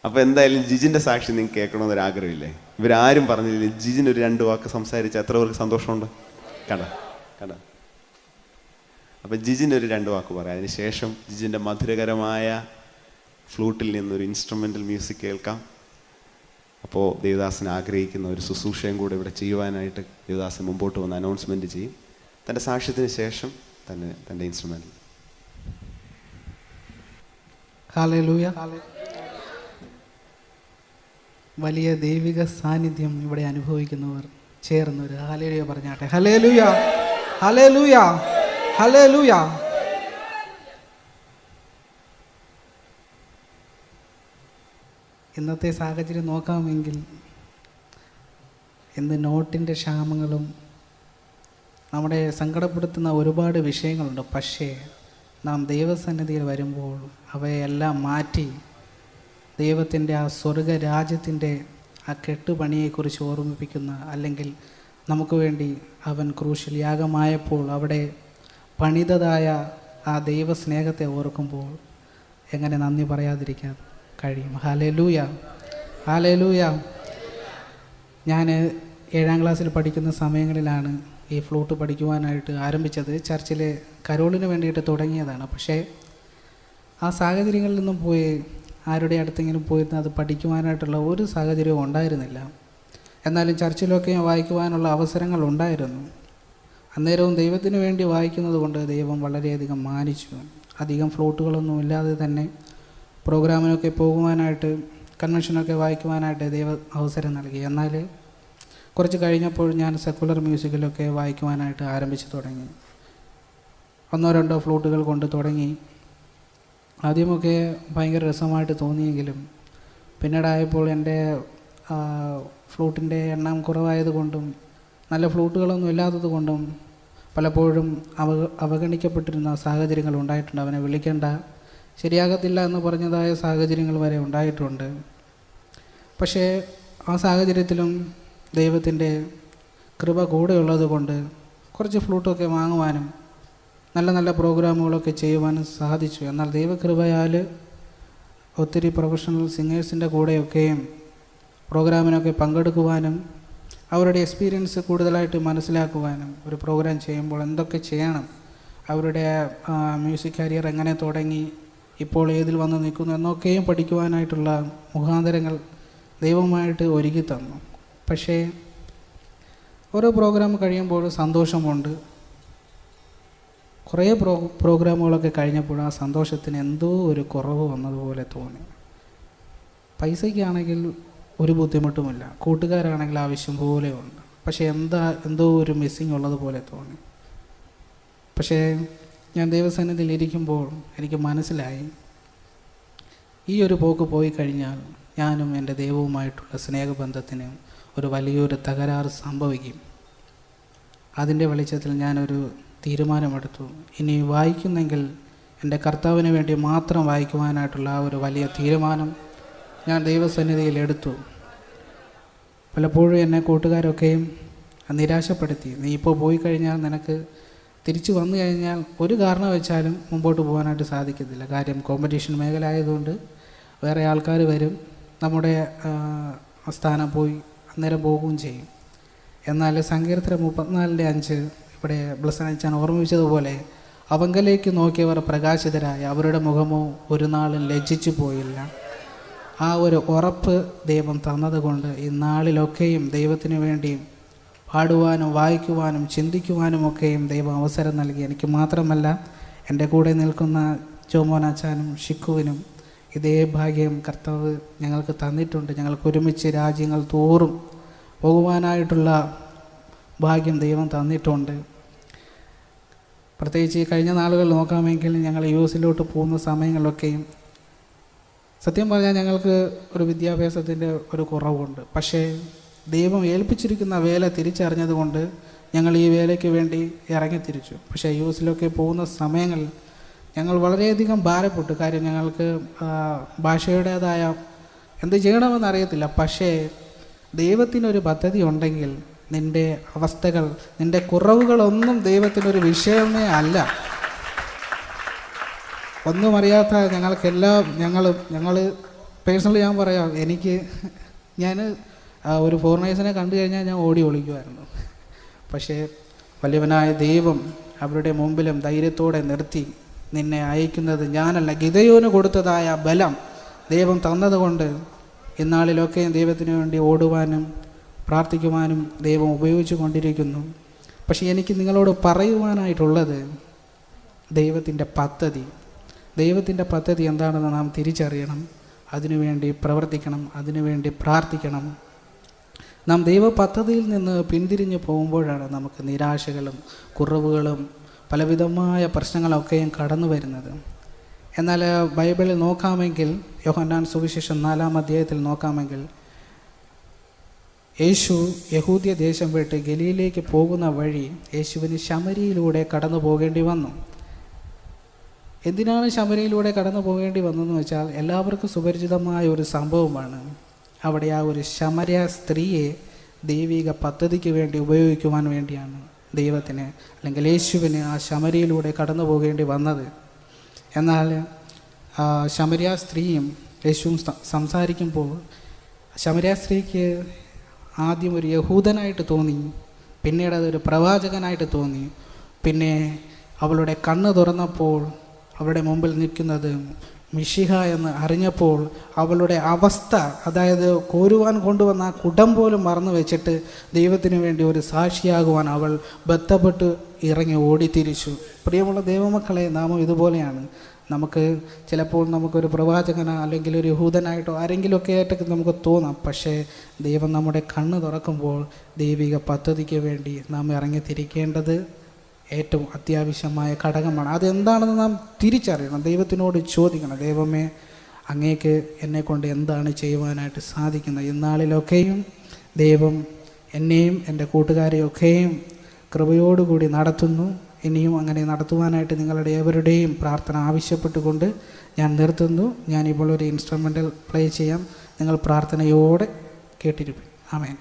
അപ്പോൾ എന്തായാലും ജിജിൻ്റെ സാക്ഷി നിങ്ങൾക്ക് കേൾക്കണമെന്നൊരു ആഗ്രഹമില്ലേ? ഇവരാരും പറഞ്ഞില്ല. ജിജിനൊരു 2 വാക്ക് സംസാരിച്ച എത്ര പേർക്ക് സന്തോഷമുണ്ട്? കണ്ട. അപ്പം ജിജിനൊരു 2 വാക്ക് പറയാം. അതിനുശേഷം ജിജിൻ്റെ മധുരകരമായ ഫ്ലൂട്ടിൽ നിന്നൊരു ഇൻസ്ട്രുമെൻ്റൽ മ്യൂസിക് കേൾക്കാം. അപ്പോൾ ദേവദാസൻ ആഗ്രഹിക്കുന്ന ഒരു ശുശ്രൂഷയും കൂടെ ഇവിടെ ചെയ്യുവാനായിട്ട് ദേവദാസൻ മുമ്പോട്ട് വന്ന് അനൗൺസ്മെൻറ്റ് ചെയ്യും. തൻ്റെ സാക്ഷ്യത്തിന് ശേഷം തൻ്റെ ഇൻസ്ട്രുമെൻ്റൽ. ഹല്ലേലൂയ. വലിയ ദൈവിക സാന്നിധ്യം ഇവിടെ അനുഭവിക്കുന്നവർ ചേർന്നൊരു ഹല്ലേലൂയ പറഞ്ഞാട്ടെ. Hallelujah, hallelujah, hallelujah. ഇന്നത്തെ സാഹചര്യം നോക്കാമെങ്കിൽ ഇന്ന് നോട്ടിൻ്റെ ക്ഷാമങ്ങളും നമ്മളെ സങ്കടപ്പെടുത്തുന്ന ഒരുപാട് വിഷയങ്ങളുണ്ട്. പക്ഷേ നാം ദൈവസന്നിധിയിൽ വരുമ്പോൾ അവയെല്ലാം മാറ്റി ദൈവത്തിൻ്റെ ആ സ്വർഗരാജ്യത്തിൻ്റെ ആ കെട്ടുപണിയെക്കുറിച്ച് ഓർമ്മിപ്പിക്കുന്ന, അല്ലെങ്കിൽ നമുക്ക് വേണ്ടി അവൻ ക്രൂശിൽ യാഗമായപ്പോൾ അവിടെ പണിതതായ ആ ദൈവസ്നേഹത്തെ ഓർക്കുമ്പോൾ എങ്ങനെ നന്ദി പറയാതിരിക്കാൻ കഴിയും? Hallelujah, hallelujah. ഞാൻ 7ാം ക്ലാസ്സിൽ പഠിക്കുന്ന സമയങ്ങളിലാണ് ഈ ഫ്ലൂട്ട് പഠിക്കുവാനായിട്ട് ആരംഭിച്ചത്. ചർച്ചിൽ കരോളിന് വേണ്ടിയിട്ട് തുടങ്ങിയതാണ്. പക്ഷേ ആ സാഹചര്യങ്ങളിൽ നിന്നും പോയി ആരുടെ അടുത്തെങ്കിലും പോയിരുന്ന് അത് പഠിക്കുവാനായിട്ടുള്ള ഒരു സാഹചര്യവും ഉണ്ടായിരുന്നില്ല. എന്നാലും ചർച്ചിലൊക്കെ വായിക്കുവാനുള്ള അവസരങ്ങൾ ഉണ്ടായിരുന്നു. അന്നേരവും ദൈവത്തിന് വേണ്ടി വായിക്കുന്നത് കൊണ്ട് ദൈവം വളരെയധികം മാനിച്ചു. അധികം ഫ്ലൂട്ടുകളൊന്നും ഇല്ലാതെ തന്നെ പ്രോഗ്രാമിനൊക്കെ പോകുവാനായിട്ട്, കൺവെൻഷനൊക്കെ വായിക്കുവാനായിട്ട് ദൈവം അവസരം നൽകി. എന്നാൽ കുറച്ച് കഴിഞ്ഞപ്പോൾ ഞാൻ സെക്കുലർ മ്യൂസിക്കിലൊക്കെ വായിക്കുവാനായിട്ട് ആരംഭിച്ചു തുടങ്ങി. 1-2 ഫ്ലൂട്ടുകൾ കൊണ്ട് തുടങ്ങി. ആദ്യമൊക്കെ ഭയങ്കര രസമായിട്ട് തോന്നിയെങ്കിലും പിന്നീടായപ്പോൾ എൻ്റെ ഫ്ലൂട്ടിൻ്റെ എണ്ണം കുറവായതുകൊണ്ടും നല്ല ഫ്ലൂട്ടുകളൊന്നും ഇല്ലാത്തത് കൊണ്ടും പലപ്പോഴും അവഗണിക്കപ്പെട്ടിരുന്ന സാഹചര്യങ്ങൾ ഉണ്ടായിട്ടുണ്ട്. അവനെ വിളിക്കേണ്ട, ശരിയാകത്തില്ല എന്ന് പറഞ്ഞതായ സാഹചര്യങ്ങൾ വരെ ഉണ്ടായിട്ടുണ്ട്. പക്ഷേ ആ സാഹചര്യത്തിലും ദൈവത്തിൻ്റെ കൃപ കൂടെയുള്ളത് കൊണ്ട് കുറച്ച് ഫ്ലൂട്ടൊക്കെ വാങ്ങുവാനും നല്ല നല്ല പ്രോഗ്രാമുകളൊക്കെ ചെയ്യുവാനും സാധിച്ചു. എന്നാൽ ദൈവകൃപയാൽ ഒത്തിരി പ്രൊഫഷണൽ സിംഗേഴ്സിൻ്റെ കൂടെയൊക്കെയും പ്രോഗ്രാമിനൊക്കെ പങ്കെടുക്കുവാനും അവരുടെ എക്സ്പീരിയൻസ് കൂടുതലായിട്ട് മനസ്സിലാക്കുവാനും, ഒരു പ്രോഗ്രാം ചെയ്യുമ്പോൾ എന്തൊക്കെ ചെയ്യണം, അവരുടെ മ്യൂസിക് കരിയർ എങ്ങനെ തുടങ്ങി, ഇപ്പോൾ ഏതിൽ വന്ന് നിൽക്കുന്നു എന്നൊക്കെയും പഠിക്കുവാനായിട്ടുള്ള മുഖാന്തരങ്ങൾ ദൈവമായിട്ട് ഒരുക്കി തന്നു. പക്ഷേ ഓരോ പ്രോഗ്രാം കഴിയുമ്പോൾ സന്തോഷമുണ്ട്. കുറേ പ്രോഗ്രാമുകളൊക്കെ കഴിഞ്ഞപ്പോൾ ആ സന്തോഷത്തിന് എന്തോ ഒരു കുറവ് വന്നതുപോലെ തോന്നി. പൈസയ്ക്കാണെങ്കിൽ ഒരു ബുദ്ധിമുട്ടുമില്ല, കൂട്ടുകാരാണെങ്കിൽ ആവശ്യം പോലെ ഉണ്ട്. പക്ഷേ എന്തോ ഒരു മിസ്സിങ് ഉള്ളതുപോലെ തോന്നി. പക്ഷേ ഞാൻ ദൈവസന്നിധിയിൽ ഇരിക്കുമ്പോൾ എനിക്ക് മനസ്സിലായി, ഈ ഒരു പോക്ക് പോയി കഴിഞ്ഞാൽ ഞാനും എൻ്റെ ദൈവവുമായിട്ടുള്ള സ്നേഹബന്ധത്തിന് ഒരു വലിയൊരു തകരാറ് സംഭവിക്കും. അതിൻ്റെ വെളിച്ചത്തിൽ ഞാനൊരു തീരുമാനമെടുത്തു. ഇനി വായിക്കുന്നെങ്കിൽ എൻ്റെ കർത്താവിന് വേണ്ടി മാത്രം വായിക്കുവാനായിട്ടുള്ള ആ ഒരു വലിയ തീരുമാനം ഞാൻ ദൈവസന്നിധിയിൽ എടുത്തു. പലപ്പോഴും എന്നെ കൂട്ടുകാരൊക്കെയും നിരാശപ്പെടുത്തി. നീ ഇപ്പോൾ പോയി കഴിഞ്ഞാൽ നിനക്ക് തിരിച്ചു വന്നു കഴിഞ്ഞാൽ ഒരു കാരണം വെച്ചാലും മുമ്പോട്ട് പോകാനായിട്ട് സാധിക്കത്തില്ല. കാര്യം കോമ്പറ്റീഷൻ മേഖല ആയതുകൊണ്ട് വേറെ ആൾക്കാർ വരും, നമ്മുടെ സ്ഥാനം പോയി അന്നേരം പോകുകയും ചെയ്യും. എന്നാൽ സങ്കീർത്തനം 34:5 ഇവിടെ ബ്ലസ്സൻ അച്ഛൻ ഓർമ്മിപ്പിച്ചതുപോലെ, അവങ്കലേക്ക് നോക്കിയവർ പ്രകാശിതരായി, അവരുടെ മുഖമോ ഒരു നാളും ലജ്ജിച്ചു പോയില്ല. ആ ഒരു ഉറപ്പ് ദൈവം തന്നതുകൊണ്ട് ഈ നാളിലൊക്കെയും ദൈവത്തിന് വേണ്ടി പാടുവാനും വായിക്കുവാനും ചിന്തിക്കുവാനുമൊക്കെയും ദൈവം അവസരം നൽകി. എനിക്ക് മാത്രമല്ല, എൻ്റെ കൂടെ നിൽക്കുന്ന ജോമോൻ അച്ഛനും ഷിക്കുവിനും ഇതേ ഭാഗ്യം കർത്താവ് ഞങ്ങൾക്ക് തന്നിട്ടുണ്ട്. ഞങ്ങൾക്ക് ഒരുമിച്ച് രാജ്യങ്ങൾ തോറും പോകുവാനായിട്ടുള്ള ഭാഗ്യം ദൈവം തന്നിട്ടുണ്ട്. പ്രത്യേകിച്ച് കഴിഞ്ഞ നാളുകൾ നോക്കാമെങ്കിൽ ഞങ്ങൾ US പോകുന്ന സമയങ്ങളിലൊക്കെയും സത്യം പറഞ്ഞാൽ ഞങ്ങൾക്ക് ഒരു വിദ്യാഭ്യാസത്തിൻ്റെ ഒരു കുറവുണ്ട്. പക്ഷേ ദൈവം ഏൽപ്പിച്ചിരിക്കുന്ന വേല തിരിച്ചറിഞ്ഞതുകൊണ്ട് ഞങ്ങൾ ഈ വേലയ്ക്ക് വേണ്ടി ഇറങ്ങിത്തിരിച്ചു. പക്ഷേ US പോകുന്ന സമയങ്ങളിൽ ഞങ്ങൾ വളരെയധികം ഭാരപ്പെട്ടു. കാര്യം ഞങ്ങൾക്ക് ഭാഷയുടേതായ എന്ത് ചെയ്യണമെന്ന് അറിയത്തില്ല. പക്ഷേ ദൈവത്തിനൊരു പദ്ധതി ഉണ്ടെങ്കിൽ നിൻ്റെ അവസ്ഥകൾ, നിൻ്റെ കുറവുകളൊന്നും ദൈവത്തിനൊരു വിഷയമേ അല്ല. ഒന്നും അറിയാത്ത ഞങ്ങൾ പേഴ്സണലി ഞാൻ പറയാം, ഞാൻ ഒരു ഫോറിനേഴ്സിനെ കണ്ടു കഴിഞ്ഞാൽ ഞാൻ ഓടി ഒളിക്കുമായിരുന്നു. പക്ഷേ വലിയവനായ ദൈവം അവരുടെ മുമ്പിലും ധൈര്യത്തോടെ നിർത്തി, നിന്നെ അയക്കുന്നത് ഞാനല്ല, ഗിദെയോന് കൊടുത്തതായ ബലം ദൈവം തന്നതുകൊണ്ട് ഇന്നാളിലൊക്കെ ദൈവത്തിന് വേണ്ടി ഓടുവാനും പ്രാർത്ഥിക്കുവാനും ദൈവം ഉപയോഗിച്ചു കൊണ്ടിരിക്കുന്നു. പക്ഷേ എനിക്ക് നിങ്ങളോട് പറയുവാനായിട്ടുള്ളത്, ദൈവത്തിൻ്റെ പദ്ധതി എന്താണെന്ന് നാം തിരിച്ചറിയണം. അതിനുവേണ്ടി പ്രവർത്തിക്കണം, അതിനുവേണ്ടി പ്രാർത്ഥിക്കണം. നാം ദൈവ പദ്ധതിയിൽ നിന്ന് പിന്തിരിഞ്ഞു പോകുമ്പോഴാണ് നമുക്ക് നിരാശകളും കുറവുകളും പലവിധമായ പ്രശ്നങ്ങളൊക്കെയും കടന്നു വരുന്നത്. എന്നാൽ ബൈബിളിൽ നോക്കാമെങ്കിൽ, യോഹന്നാൻ സുവിശേഷം 4-ാം അധ്യായത്തിൽ നോക്കാമെങ്കിൽ, യേശു യഹൂദ്യ ദേശം വിട്ട് ഗലീലയിലേക്ക് പോകുന്ന വഴി യേശുവിന് ശമരിയിലൂടെ കടന്നു പോകേണ്ടി വന്നു. എന്തിനാണ് ശമരിയിലൂടെ കടന്നു പോകേണ്ടി വന്നതെന്ന് വെച്ചാൽ, എല്ലാവർക്കും സുപരിചിതമായ ഒരു സംഭവമാണ്. അവിടെ ആ ഒരു ശമര്യ സ്ത്രീയെ ദൈവിക പദ്ധതിക്ക് വേണ്ടി ഉപയോഗിക്കുവാൻ വേണ്ടിയാണ് ദൈവത്തിന് അല്ലെങ്കിൽ യേശുവിന് ആ ശമരിയിലൂടെ കടന്നു പോകേണ്ടി വന്നത്. എന്നാൽ ശമര്യ സ്ത്രീയും യേശുവും സംസാരിക്കുമ്പോൾ ശമര്യ സ്ത്രീക്ക് ആദ്യം ഒരു യഹൂദനായിട്ട് തോന്നി, പിന്നീട് അതൊരു പ്രവാചകനായിട്ട് തോന്നി. പിന്നെ അവളുടെ കണ്ണ് തുറന്നപ്പോൾ അവളുടെ മുമ്പിൽ നിൽക്കുന്നത് മിശിഹ എന്ന് അറിഞ്ഞപ്പോൾ അവളുടെ അവസ്ഥ, അതായത് കോരുവാൻ കൊണ്ടുവന്ന ആ കുടം പോലും മറന്നു വെച്ചിട്ട് ദൈവത്തിന് വേണ്ടി ഒരു സാക്ഷിയാകുവാൻ അവൾ ബന്ധപ്പെട്ട് ഇറങ്ങി ഓടിത്തിരിച്ചു. പ്രിയമുള്ള ദൈവമക്കളെ, നാമും ഇതുപോലെയാണ്. ചിലപ്പോൾ നമുക്കൊരു പ്രവാചകനോ അല്ലെങ്കിൽ ഒരു യഹൂദനായിട്ടോ ആരെങ്കിലുമൊക്കെ ആയിട്ടൊക്കെ നമുക്ക് തോന്നാം. പക്ഷേ ദൈവം നമ്മുടെ കണ്ണ് തുറക്കുമ്പോൾ ദൈവിക പദ്ധതിക്ക് വേണ്ടി നാം ഇറങ്ങിത്തിരിക്കേണ്ടത് ഏറ്റവും അത്യാവശ്യമായ ഘടകമാണ്. അതെന്താണെന്ന് നാം തിരിച്ചറിയണം, ദൈവത്തിനോട് ചോദിക്കണം, ദൈവമേ അങ്ങേക്ക് എന്നെക്കൊണ്ട് എന്താണ് ചെയ്യുവാനായിട്ട് സാധിക്കുന്നത്. ഇന്നാളിലൊക്കെയും ദൈവം എന്നെയും എൻ്റെ കൂട്ടുകാരെയൊക്കെയും കൃപയോടുകൂടി നടത്തുന്നു. ഇനിയും അങ്ങനെ നടത്തുവാനായിട്ട് നിങ്ങളുടെ ഏവരുടെയും പ്രാർത്ഥന ആവശ്യപ്പെട്ടുകൊണ്ട് ഞാൻ നിർത്തുന്നു. ഞാനിപ്പോൾ ഒരു ഇൻസ്ട്രുമെൻ്റൽ പ്ലേ ചെയ്യാം. നിങ്ങൾ പ്രാർത്ഥനയോടെ കേട്ടിരിക്കും. ആമേൻ.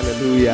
ഹല്ലേലൂയ.